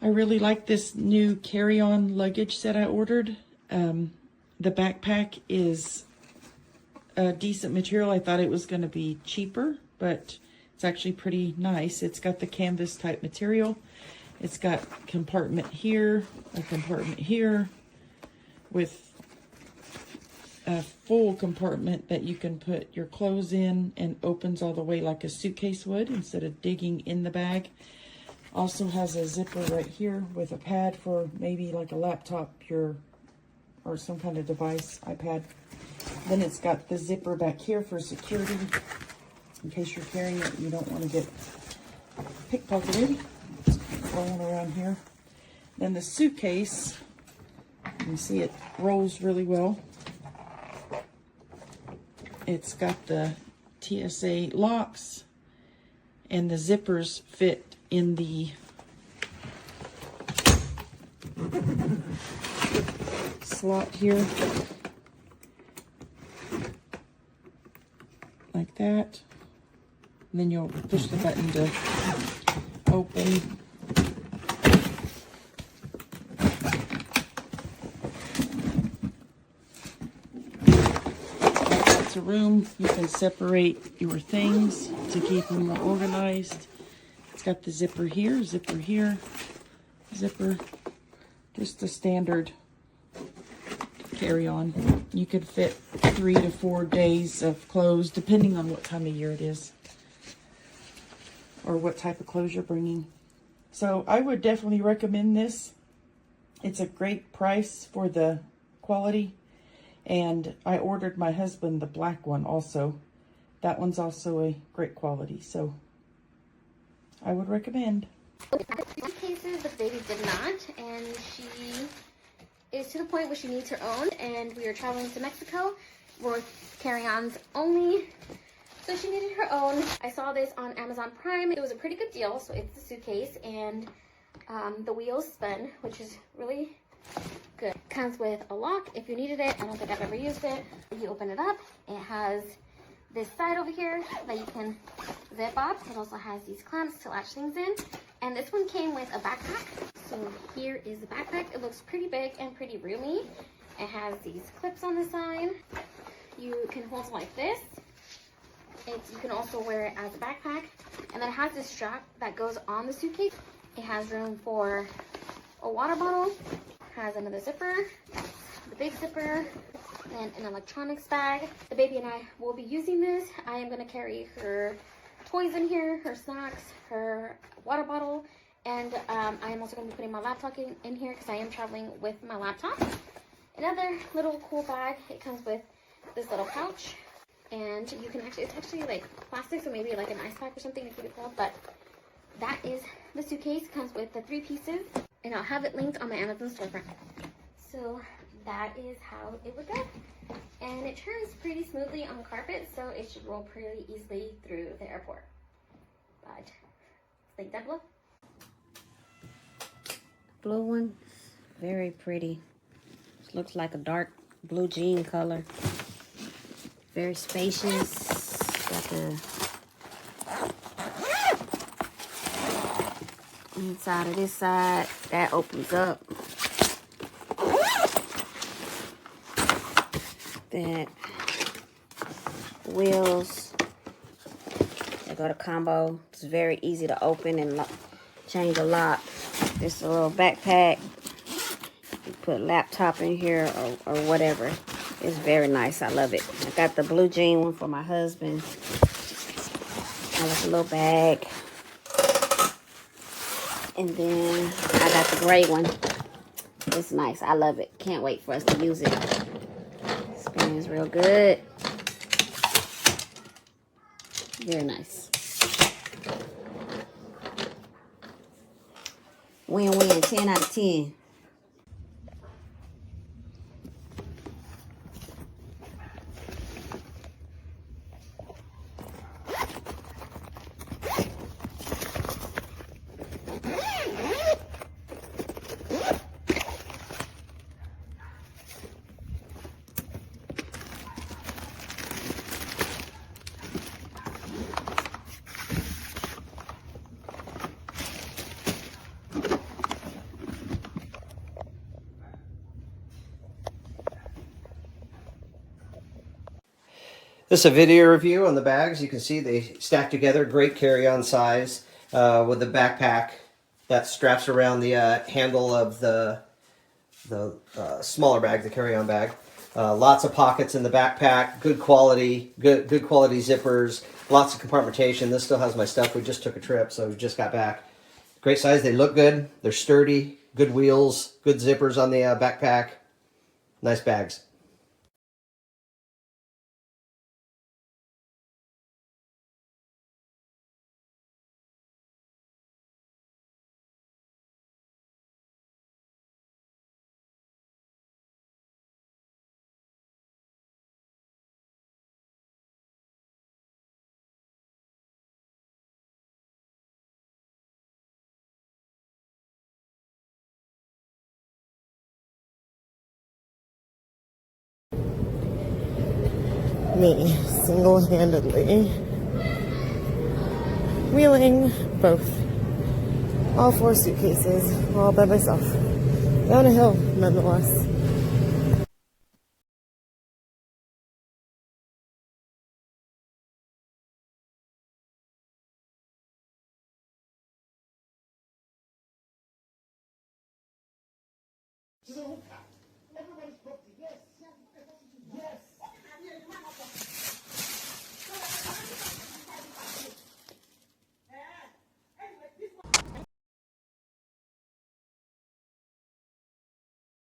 I really like this new carry-on luggage that I ordered. The backpack is a decent material. I thought it was going to be cheaper, but it's actually pretty nice. It's got the canvas type material. It's got a compartment here with a full compartment that you can put your clothes in and opens all the way like a suitcase would instead of digging in the bag. Also has a zipper right here with a pad for maybe like a laptop or some kind of device, iPad. Then it's got the zipper back here for security in case you're carrying it and you don't want to get pickpocketed. It's rolling around here. Then the suitcase, you can see it rolls really well. It's got the TSA locks and the zippers fit in the slot here like that. And then you'll push the button to open. It's a room. You can separate your things to keep them more organized. It's got the zipper here, zipper, just the standard carry-on. You could fit 3 to 4 days of clothes, depending on what time of year it is or what type of clothes you're bringing. So I would definitely recommend this. It's a great price for the quality. And I ordered my husband the black one also. That one's also a great quality. So I would recommend. Cases, but the baby did not, and she is to the point where she needs her own, and we are traveling to Mexico with carry-ons only, so she needed her own. I saw this on Amazon Prime. It was a pretty good deal. So it's the suitcase, and the wheels spin, which is really good. Comes with a lock if you needed it. I don't think I've ever used it. You open it up, it has this side over here that you can zip up. It also has these clamps to latch things in. And this one came with a backpack. So here is the backpack. It looks pretty big and pretty roomy. It has these clips on the side. You can hold it like this. You can also wear it as a backpack. And then it has this strap that goes on the suitcase. It has room for a water bottle. Has another zipper, the big zipper, and an electronics bag. The baby and I will be using this. I am going to carry her toys in here, her snacks, her water bottle, and I am also going to be putting my laptop in here because I am traveling with my laptop. Another little cool bag. It comes with this little pouch, and you can actually, it's actually like plastic, so maybe like an ice pack or something if you could, but that is the suitcase. Comes with the 3 pieces, and I'll have it linked on my Amazon storefront. So that is how it would go. And it turns pretty smoothly on carpet, so it should roll pretty easily through the airport. But think that blue? Blue one, very pretty. This looks like a dark blue jean color. Very spacious. Got the inside of this side that opens up. That wheels, they go to combo. It's very easy to open and change a lock. This is a little backpack. You put a laptop in here or whatever. It's very nice. I love it. I got the blue jean one for my husband. I like a little bag. And then I got the gray one. It's nice. I love it. Can't wait for us to use it. Spins real good. Very nice. Win-win. 10 out of 10. This is a video review on the bags. You can see they stack together, great carry-on size with the backpack that straps around the handle of the smaller bag, the carry-on bag. Lots of pockets in the backpack, good quality zippers, lots of compartmentation. This still has my stuff. We just took a trip, so we just got back. Great size. They look good. They're sturdy, good wheels, good zippers on the backpack. Nice bags. Me single-handedly wheeling all 4 suitcases all by myself down a hill, nonetheless.